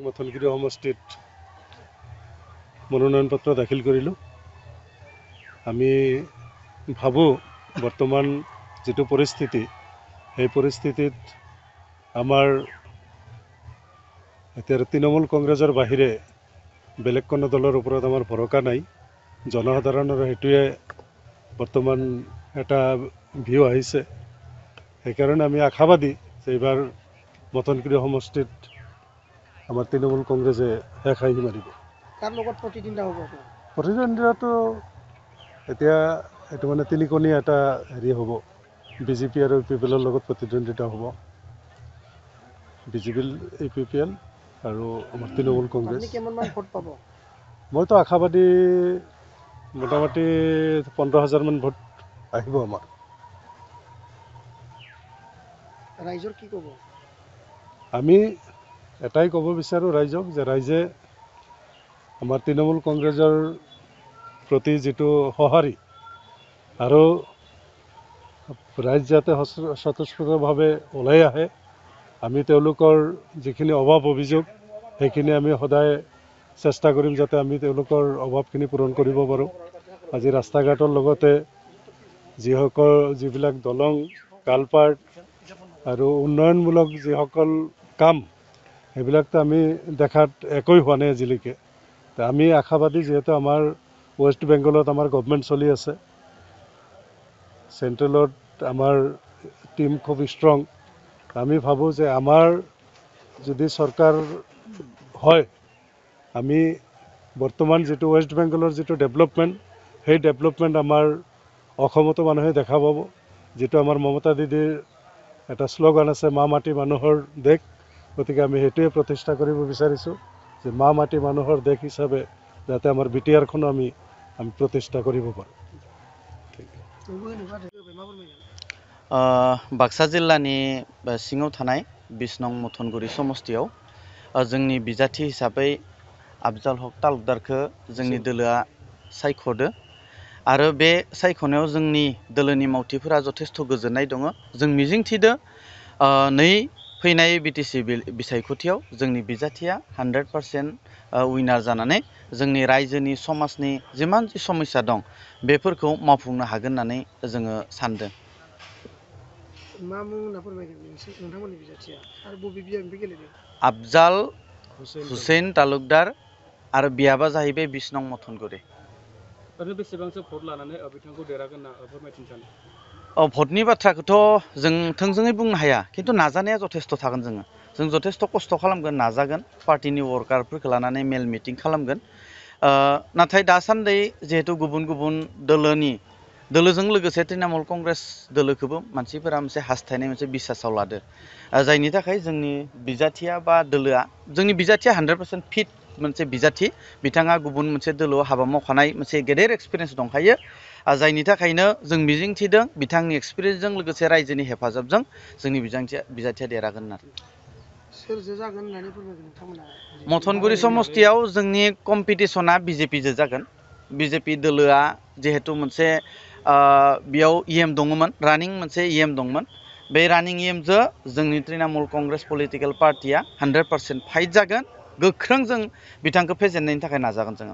মথনগিৰি সমষ্টিত মনোনয়ন পত্ৰ দাখিল কৰিলোঁ। আমি ভাবোঁ বৰ্তমান যিটো পৰিস্থিতি, সেই পৰিস্থিতিত আমাৰ এতিয়া তৃণমূল কংগ্ৰেছৰ বাহিৰে বেলেগ কোনো দলৰ ওপৰত আমাৰ ভৰসা নাই। জনসাধাৰণৰ সেইটোৱে বৰ্তমান এটা ভিউ আহিছে। সেইকাৰণে আমি আশাবাদী যে এইবাৰ মথনগিৰি সমষ্টিত আমাৰ তৃণমূল কংগ্ৰেছে শেষ হাঁহি মাৰিব। তাৰ লগত প্ৰতিদ্বন্দ্বিতা হ'ব? প্ৰতিদ্বন্দ্বিতাটো এতিয়া এইটো মানে তিনিকণীয়া এটা হেৰি হ'ব। বিজেপি আৰু UPPL লগত প্ৰতিদ্বন্দ্বিতা হ'ব। বিজেপি, UPPL আৰু আমাৰ তৃণমূল কংগ্ৰেছ। আপুনি কিমানমান ভোট পাব? মইতো আশাবাদী মোটামুটি 15,000 মান ভোট আহিব আমাৰ। ৰাইজৰ কি ক'ব? আমি এটাই ক'ব বিচাৰোঁ ৰাইজক যে ৰাইজে আমাৰ তৃণমূল কংগ্ৰেছৰ প্ৰতি যিটো সঁহাৰি আৰু ৰাইজ যাতে স্বতঃস্ফূৰ্তভাৱে ওলাই আহে। আমি তেওঁলোকৰ যিখিনি অভাৱ অভিযোগ সেইখিনি আমি সদায় চেষ্টা কৰিম যাতে আমি তেওঁলোকৰ অভাৱখিনি পূৰণ কৰিব পাৰোঁ। আজি ৰাস্তা ঘাটৰ লগতে যিবিলাক দলং, কালপাৰ্ট আৰু উন্নয়নমূলক যিসকল কাম, সেইবিলাকতো আমি দেখাত একোৱেই হোৱা নাই আজিলৈকে। আমি আশাবাদী যিহেতু আমাৰ ৱেষ্ট বেংগলত আমাৰ গভমেণ্ট চলি আছে। চেণ্ট্ৰেলত আমাৰ টীম খুব ষ্ট্ৰং। আমি ভাবোঁ যে আমাৰ যদি চৰকাৰ হয়, আমি বৰ্তমান যিটো ৱেষ্ট বেংগলৰ যিটো ডেভেলপমেণ্ট, সেই ডেভেলপমেণ্ট আমাৰ অসমতো মানুহে দেখা পাব। যিটো আমাৰ মমতা দিদিৰ এটা শ্লোগান আছে, মা মাটি মানুহৰ দেশ। গতিকে আমি সেইটোৱে প্ৰতিষ্ঠা কৰিব বিচাৰিছোঁ যে মা মাটি মানুহৰ দেশ হিচাপে যাতে আমাৰ BTRখনো আমি প্ৰতিষ্ঠা কৰিব পাৰোঁ। बाक्सा जिल्लानि सिङाव थानाय 20 नं मथनगुरि समष्टियाव जोंनि बिजाथि हिसाबै आफजाल हक तालुकदारखौ जोंनि दोलोआ सायख'दो आरो बे सायख'नायाव जोंनि दोलोनि मावथिफोरा जथेस्थ' गोजोननाय दङ। जों मिजिंथिदो नै फैनाय BTC बिसायख'थियाव जोंनि बिजाथिया 100% उइनार जानानै जोंनि रायजोनि समाजनि जिमान जि समस्या दं बेफोरखौ मावफुंनो हागोन होननानै जोङो सानदों। मा मुं होनना फोरमायगोन नोंथांमोननि बिजाथिया आरो बबे बिभागनिफ्राय गेलेदों? आफजाल हुसैन तालुकदार आरो बियाबा जाहैबाय 20 नं मथनगुरि। ओरैनो बेसेबांसो भट लानानै बिथांखौ देरहागोन होनना फोरमायथिनो सानो? भटनि बाथ्राखौथ' जों थोंजोङै बुंनो हाया, खिन्थु नाजानाया जथेस्थ' थागोन जोङो। जों जथेस्थ' खस्थ' खालामगोन, नाजागोन, पार्टिनि वर्कारफोरखौ लानानै मेल मिटिं खालामगोन। नाथाय दासान्दि जिहेतु गुबुन गुबुन दोलोजों लोगोसे तृणमूल कंग्रेस दोलोखौबो मानसिफोरा मोनसे हास्थायनाय मोनसे बिसासाव लादो। जायनि थाखाय जोंनि बिजाथिया बा दोलोआ, जोंनि बिजाथिया 100% फिट मोनसे बिजाथि। बिथाङा गुबुन मोनसे दोलोआव हाबा मावखानाय मोनसे गेदेर एक्सपिरियेन्स दंखायो। जायनि थाखायनो जों मिजिंथिदों बिथांनि एक्सपिरियेन्सजों लोगोसे रायजोनि हेफाजाबजों जोंनि बिजाथिया देरहागोन होननानै। सोरजो जागोन होननानै फोरमायगोन नोंथांमोना? मथनगुरि समष्टियाव जोंनि कम्पिटिसना BJPजों जागोन। BJP दोलोआ जिहेतु मोनसे बेयाव EM दङमोन, रानिं मोनसे EM दंमोन। बे रानिं EMजों जोंनि तृणमूल कंग्रेस पलिटिकेल पार्टिया 100% फाइट जागोन। गोख्रों जों बिथांखौ फेजेननायनि थाखाय नाजागोन जोङो।